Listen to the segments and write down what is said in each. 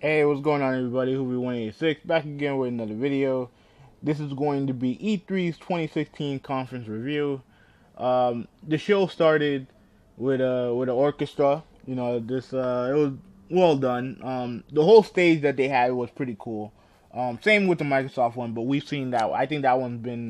Hey, what's going on, everybody? Who186 back again with another video. This is going to be E3's 2016 conference review. The show started with an orchestra. It was well done. The whole stage that they had was pretty cool. Same with the Microsoft one, but we've seen that. I think that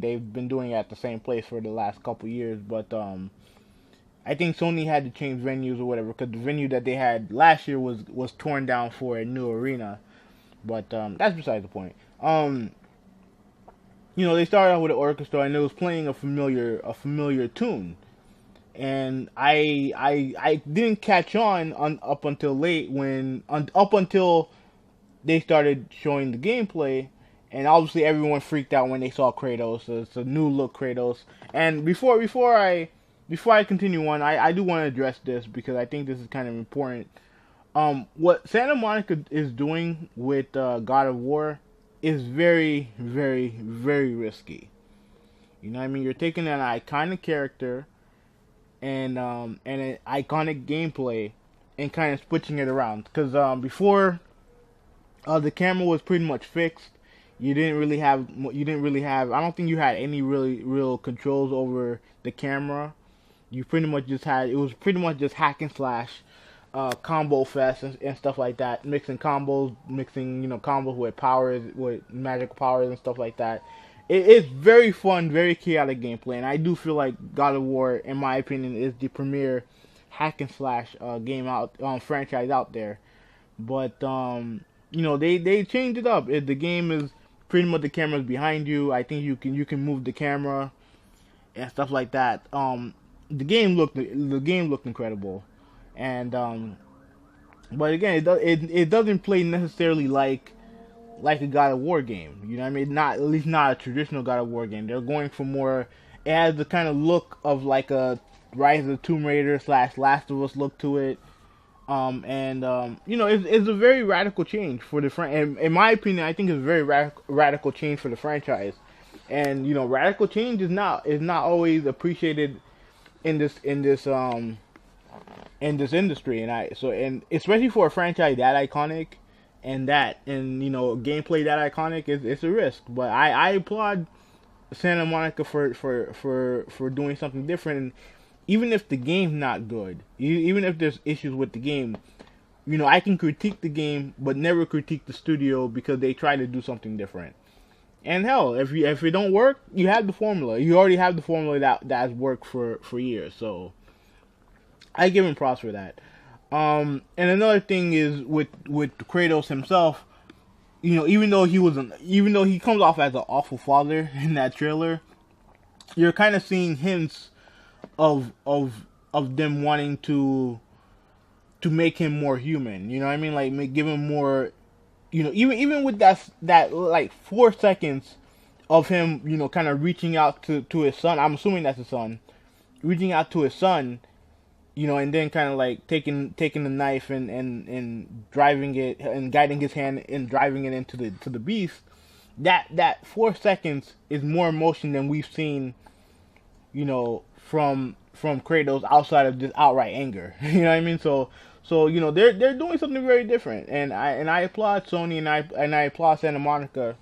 they've been doing it at the same place for the last couple years. But I think Sony had to change venues or whatever because the venue that they had last year was torn down for a new arena. But that's beside the point. They started out with an orchestra and it was playing a familiar tune, and I didn't catch on up until late up until they started showing the gameplay, and obviously everyone freaked out when they saw Kratos. It's a new look Kratos. And before I continue on, I do want to address this because I think this is kind of important. What Santa Monica is doing with God of War is very, very, very risky. You know what I mean? You're taking an iconic character and an iconic gameplay and kind of switching it around. Because before, the camera was pretty much fixed. You didn't really have. I don't think you had any really real controls over the camera. You pretty much just had. It was pretty much just hack and slash, combo fest and stuff like that. Mixing combos with powers, with magic powers and stuff like that. It's very fun, very chaotic gameplay, and I do feel like God of War, in my opinion, is the premier hack and slash game out franchise out there. But they changed it up. The game is pretty much the camera's behind you. I think you can move the camera and stuff like that. The game looked incredible, and but again, it doesn't play necessarily like a God of War game. You know what I mean? Not, at least not a traditional God of War game. They're going for more. It has the kind of look of like a Rise of the Tomb Raider / Last of Us look to it. It's a very radical change for the franchise. In my opinion, I think it's a very radical change for the franchise. And radical change is not always appreciated in this industry, and especially for a franchise that iconic and gameplay that iconic, it's a risk. But I applaud Santa Monica for doing something different. And even if the game's not good, even if there's issues with the game, I can critique the game but never critique the studio because they try to do something different. And hell, if it don't work, you have the formula. You already have the formula that's worked for years. So I give him props for that. And another thing is with Kratos himself. Even though he comes off as an awful father in that trailer, you're kind of seeing hints of them wanting to make him more human. You know what I mean? Like, give him more. Even with that like 4 seconds of him, kind of reaching out to his son. I'm assuming that's his son, reaching out to his son. And then kind of like taking the knife and driving it and guiding his hand and driving it into the beast. That 4 seconds is more emotion than we've seen, from Kratos outside of just outright anger. You know what I mean? So they're doing something very different, and I applaud Sony and I applaud Santa Monica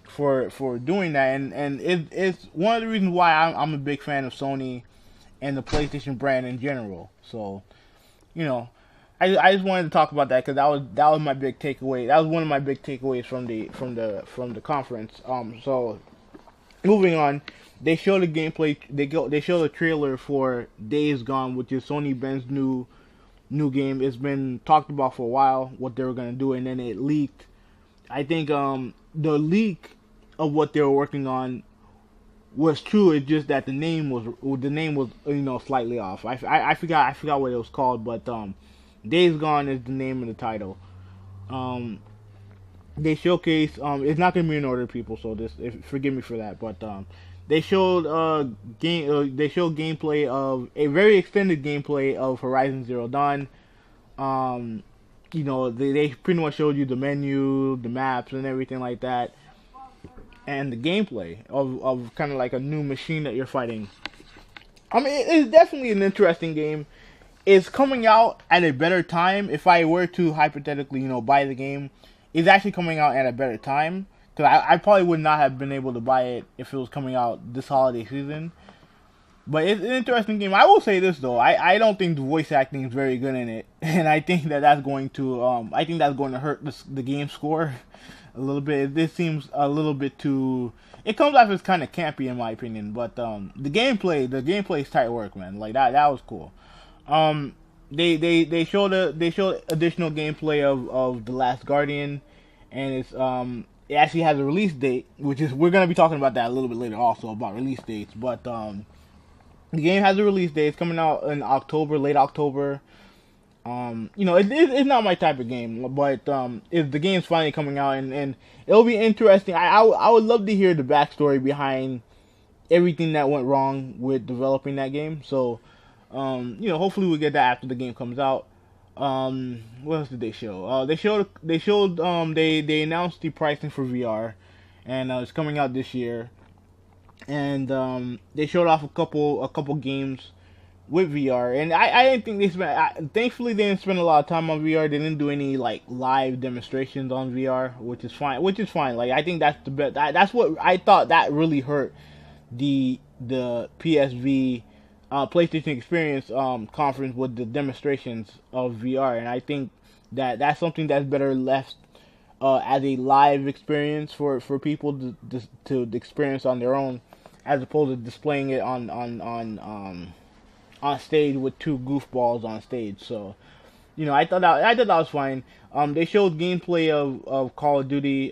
for doing that, and it's one of the reasons why I'm a big fan of Sony and the PlayStation brand in general. So, I just wanted to talk about that because that was my big takeaway. That was one of my big takeaways from the conference. So, moving on, they showed the gameplay. They showed a trailer for Days Gone, which is Sony Ben's new game. It's been talked about for a while what they were gonna do, and then it leaked. I think the leak of what they were working on was true. It's just that the name was slightly off. I forgot what it was called, but Days Gone is the name of the title. They showcase it's not gonna be in order, people. So forgive me for that, but they showed gameplay of a very extended gameplay of Horizon Zero Dawn. They pretty much showed you the menu, the maps, and everything like that, and the gameplay of kind of like a new machine that you're fighting. I mean, it's definitely an interesting game. it's coming out at a better time. If I were to hypothetically, buy the game, it's actually coming out at a better time. Because I probably would not have been able to buy it if it was coming out this holiday season. But it's an interesting game. I will say this though, I don't think the voice acting is very good in it, and I think that's going to hurt the game score a little bit. This seems a little bit too. It comes off as kind of campy in my opinion, but the gameplay is tight work, man. Like that was cool. They showed additional gameplay of The Last Guardian, and it actually has a release date, which is we're gonna be talking about that a little bit later, also about release dates, but the game has a release date. It's coming out in October, late October. It's not my type of game, but if the game's finally coming out, and it'll be interesting. I would love to hear the backstory behind everything that went wrong with developing that game. So, hopefully we get that after the game comes out. What else did they show? They announced the pricing for VR, and it's coming out this year. And they showed off a couple games with VR, and I didn't think they spent. Thankfully, they didn't spend a lot of time on VR. They didn't do any like live demonstrations on VR, which is fine. Like I think that's the best. That's what I thought that really hurt the PSV PlayStation Experience conference with the demonstrations of VR, and I think that's something that's better left as a live experience for people to experience on their own, as opposed to displaying it on stage with two goofballs on stage. So, I thought that was fine. They showed gameplay of Call of Duty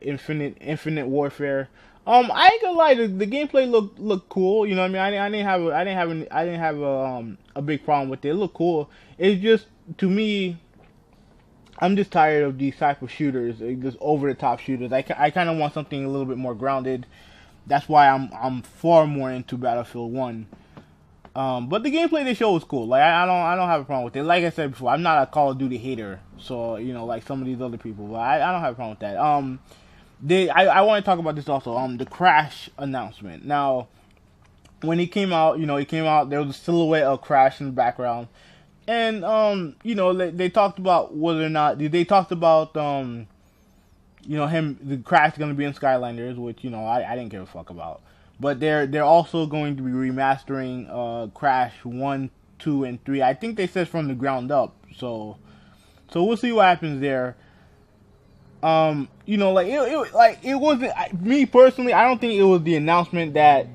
Infinite Warfare. I ain't gonna lie, the gameplay looked cool. You know what I mean? I didn't have a big problem with it. It looked cool. It's just, to me, I'm just tired of these type of shooters, just over the top shooters. I kind of want something a little bit more grounded. That's why I'm far more into Battlefield 1. But the gameplay they show was cool. Like I don't have a problem with it. Like I said before, I'm not a Call of Duty hater, so like some of these other people. But I don't have a problem with that. I want to talk about this also. The Crash announcement. Now, when he came out, there was a silhouette of Crash in the background. And, they talked about whether or not, they talked about, the Crash going to be in Skylanders, which, I didn't give a fuck about. But they're also going to be remastering, Crash 1, 2, and 3. I think they said from the ground up. So we'll see what happens there. It wasn't, me personally, I don't think it was the announcement that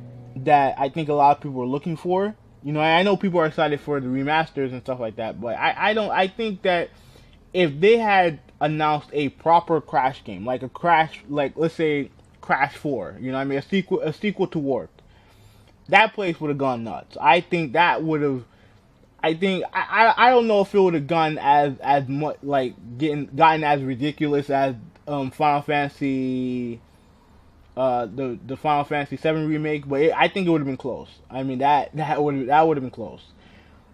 I think a lot of people were looking for. I know people are excited for the remasters and stuff like that, but I think that if they had announced a proper Crash game, like a Crash, like let's say Crash 4, a sequel to Warped, that place would have gone nuts. I think that would have, I don't know if it would have gone as much, like gotten as ridiculous as Final Fantasy the Final Fantasy 7 remake, but I think it would have been close. I mean that would have been close.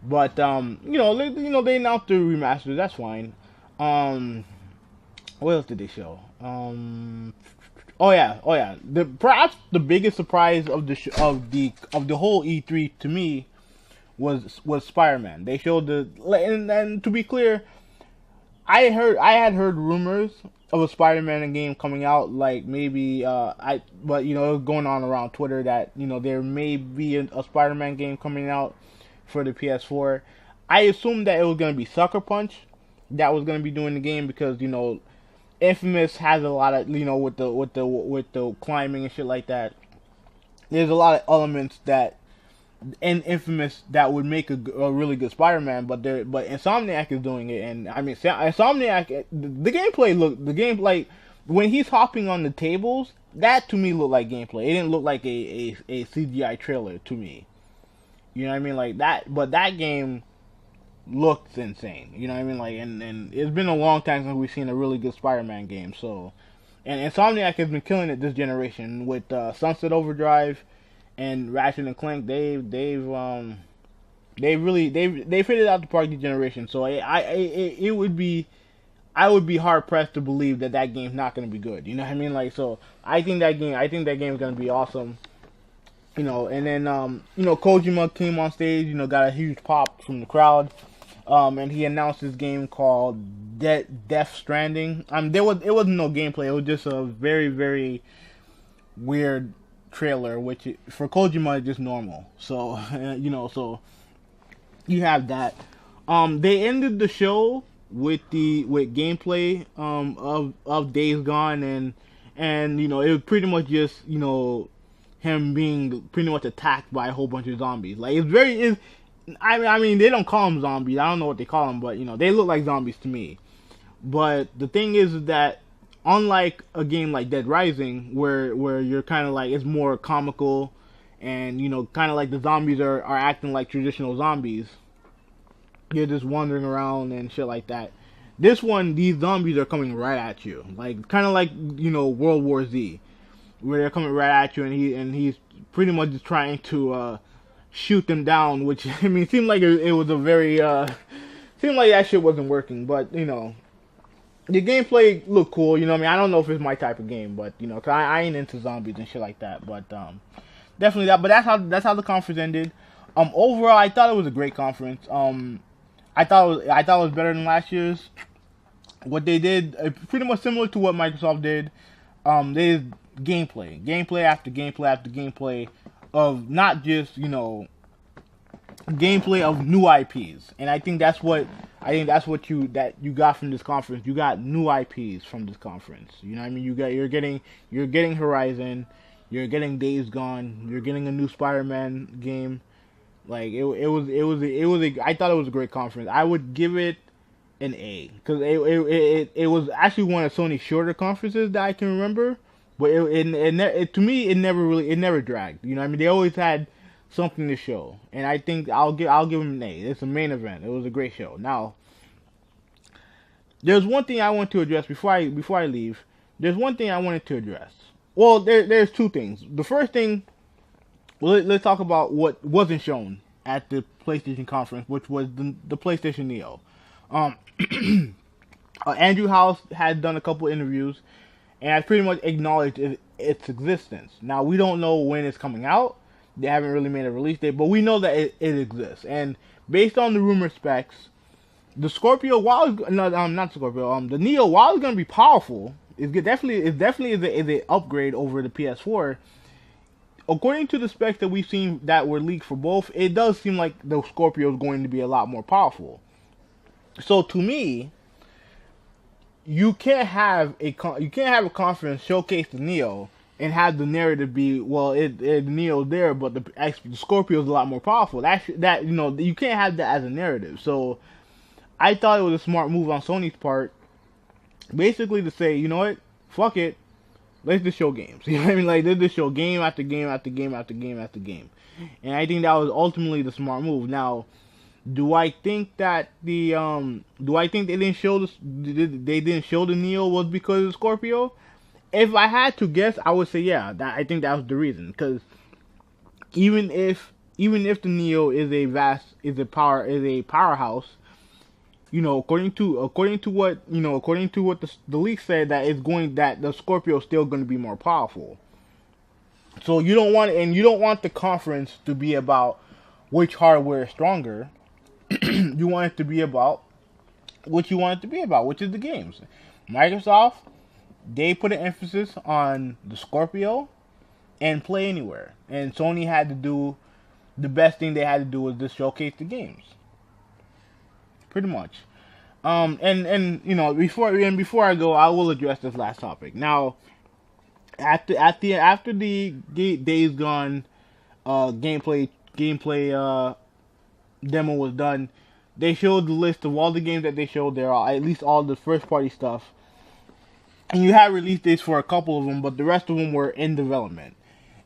But they announced the remasters. That's fine. What else did they show? Perhaps the biggest surprise of the whole E3 to me was Spider-Man. They showed and to be clear, I had heard rumors of a Spider-Man game coming out, like maybe it was going on around Twitter that there may be a Spider-Man game coming out for the PS4. I assumed that it was gonna be Sucker Punch that was gonna be doing the game, because Infamous has a lot of with the climbing and shit like that. There's a lot of elements that in Infamous that would make a really good Spider-Man, but Insomniac is doing it, and I mean Insomniac, the game like when he's hopping on the tables, that to me looked like gameplay. It didn't look like a CGI trailer to me. You know what I mean? Like that, but that game looked insane. You know what I mean? Like, and it's been a long time since we've seen a really good Spider-Man game. So, and Insomniac has been killing it this generation with Sunset Overdrive and Ratchet and Clank. They've figured out the party generation. So I would be hard pressed to believe that game's not going to be good. You know what I mean? Like, so I think that game is going to be awesome. And then Kojima came on stage, got a huge pop from the crowd, and he announced this game called Death Stranding. It wasn't no gameplay. It was just a very, very weird trailer, which for Kojima is just normal. So so you have that. They ended the show with gameplay of Days Gone, and it was pretty much just him being pretty much attacked by a whole bunch of zombies. Like I mean they don't call them zombies. I don't know what they call them, but they look like zombies to me. But the thing is that unlike a game like Dead Rising, where you're kind of like, it's more comical, and kind of like the zombies are acting like traditional zombies. You're just wandering around and shit like that. This one, these zombies are coming right at you, like kind of like World War Z, where they're coming right at you, and he's pretty much just trying to shoot them down. Which I mean, seemed like it was a very seemed like that shit wasn't working, but the gameplay looked cool. I mean, I don't know if it's my type of game, but cause I ain't into zombies and shit like that. But definitely that. But that's how the conference ended. Overall, I thought it was a great conference. I thought it was better than last year's. What they did, pretty much similar to what Microsoft did. They did gameplay after gameplay after gameplay of not just gameplay of new IPs, and I think that's what you got from this conference. You got new IPs from this conference. You know what I mean? You're getting Horizon, you're getting Days Gone, you're getting a new Spider-Man game. Like I thought it was a great conference. I would give it an A because it was actually one of Sony's shorter conferences that I can remember. But to me, it never dragged. I mean, they always had something to show, and I think I'll give them an A. It's a main event. It was a great show. Now, there's one thing I want to address before I leave. There's one thing I wanted to address. Well, there's two things. The first thing, well, let's talk about what wasn't shown at the PlayStation conference, which was the PlayStation Neo. Andrew House had done a couple interviews, and has pretty much acknowledged its existence. Now, we don't know when it's coming out. They haven't really made a release date, but we know that it exists. And based on the rumor specs, the Scorpio, the Neo, while it's going to be powerful, it definitely is a upgrade over the PS4. According to the specs that we've seen that were leaked for both, it does seem like the Scorpio is going to be a lot more powerful. So to me, you can't have a conference showcase the Neo and have the narrative be, well, the Neo's there, but the Scorpio is a lot more powerful. You can't have that as a narrative. So I thought it was a smart move on Sony's part, basically to say, you know what, fuck it, let's just show games. You know what I mean? Like, let's just show game after game after game after game after game. And I think that was ultimately the smart move. Now, do I think that they didn't show the Neo was because of the Scorpio? If I had to guess, I would say yeah. I think that was the reason. Because even if the Neo is a powerhouse, according to what the leak said, that the Scorpio is still going to be more powerful. So you don't want the conference to be about which hardware is stronger. You want it to be about what you want it to be about, which is the games. Microsoft, they put an emphasis on the Scorpio and Play Anywhere, and Sony had to do the best thing they had to do was just showcase the games, pretty much. Before I go, I will address this last topic. Now, after the Days Gone gameplay demo was done, they showed the list of all the games that they showed there, at least all the first party stuff. And you had release dates for a couple of them, but the rest of them were in development.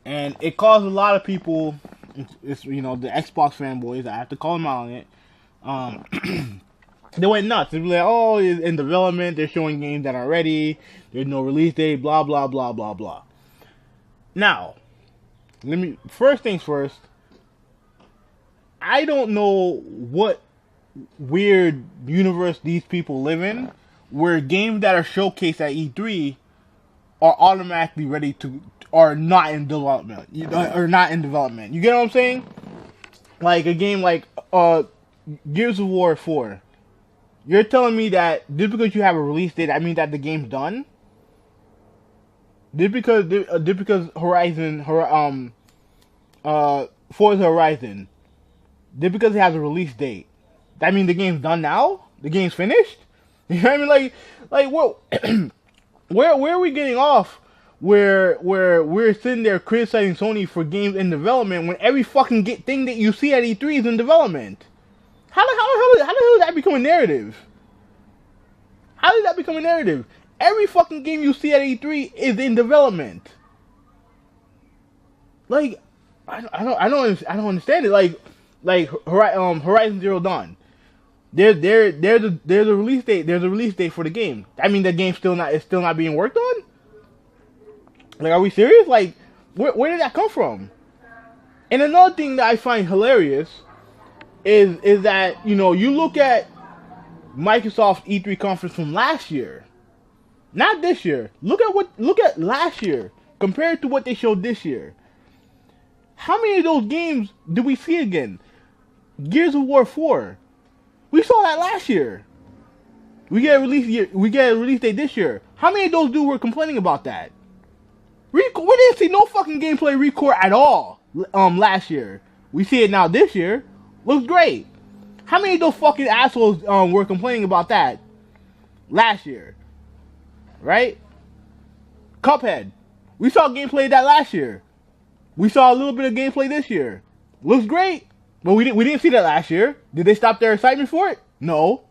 And it caused a lot of people, the Xbox fanboys, I have to call them out on it, they went nuts. They were like, oh, it's in development, they're showing games that are ready, there's no release date, blah, blah, blah, blah, blah. Now, first things first, I don't know what weird universe these people live in, where games that are showcased at E3 are automatically ready to are not in development. Or not in development. You get what I'm saying? Like a game like Gears of War 4. You're telling me that just because you have a release date, that means that the game's done? Just because Forza Horizon, just because it has a release date, that means the game's done now? The game's finished? You know what I mean? Like what? where are we getting off? Where we're sitting there criticizing Sony for games in development when every fucking thing that you see at E3 is in development? How the hell did that become a narrative? How did that become a narrative? Every fucking game you see at E3 is in development. Like, I don't understand it. Like Horizon Zero Dawn. There's a release date. There's a release date for the game. I mean, the game's still not being worked on. Like, are we serious? Like, where did that come from? And another thing that I find hilarious is that, you know, you look at Microsoft E3 conference from last year, not this year. Look at last year compared to what they showed this year. How many of those games did we see again? Gears of War 4. We saw that last year. We get a release date this year. How many of those dudes were complaining about that? We didn't see no fucking gameplay record at all last year. We see it now this year. Looks great. How many of those fucking assholes were complaining about that last year? Right? Cuphead. We saw gameplay of that last year. We saw a little bit of gameplay this year. Looks great. But we didn't see that last year. Did they stop their excitement for it? No.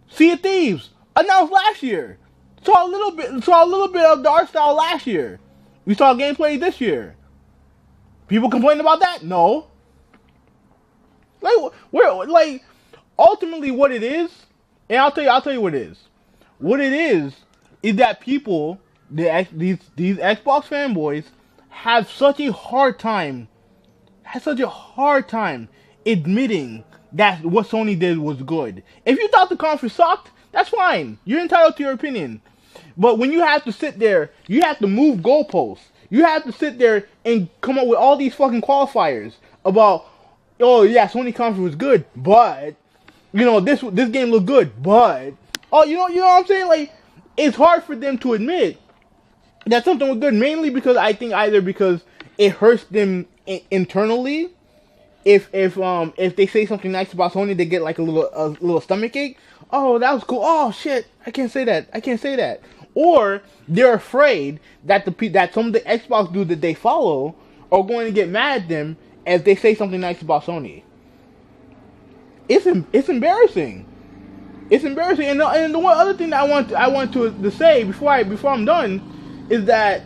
Sea of Thieves announced last year. Saw a little bit of the art style last year. We saw gameplay this year. People complain about that? No. Like ultimately what it is, and I'll tell you what it is. What it is that people, these Xbox fanboys, have such a hard time admitting that what Sony did was good. If you thought the conference sucked, that's fine. You're entitled to your opinion. But when you have to sit there, you have to move goalposts. You have to sit there and come up with all these fucking qualifiers about, oh yeah, Sony conference was good, but you know this game looked good, but you know what I'm saying? Like, it's hard for them to admit that something was good, mainly because I think either because it hurts them internally. If they say something nice about Sony, they get like a little stomach ache. Oh, that was cool. Oh shit, I can't say that. Or they're afraid that that some of the Xbox dudes that they follow are going to get mad at them if they say something nice about Sony. It's embarrassing. It's embarrassing. And the one other thing that I want to say before I'm done is that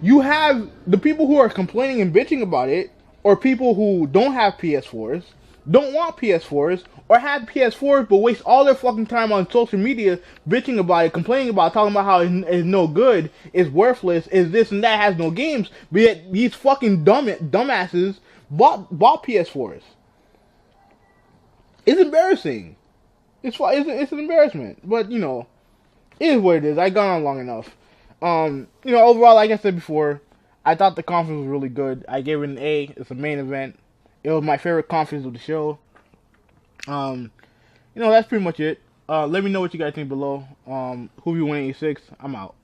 you have the people who are complaining and bitching about it, or people who don't have PS4s, don't want PS4s, or have PS4s but waste all their fucking time on social media bitching about it, complaining about it, talking about how it's no good, it's worthless, is this and that, has no games, but yet these fucking dumbasses bought PS4s. It's embarrassing. It's an embarrassment, but you know, it is what it is. I gone on long enough. You know, overall, like I said before, I thought the conference was really good. I gave it an A. It's a main event. It was my favorite conference of the show. You know, that's pretty much it. Let me know what you guys think below. Who you win 86? I'm out.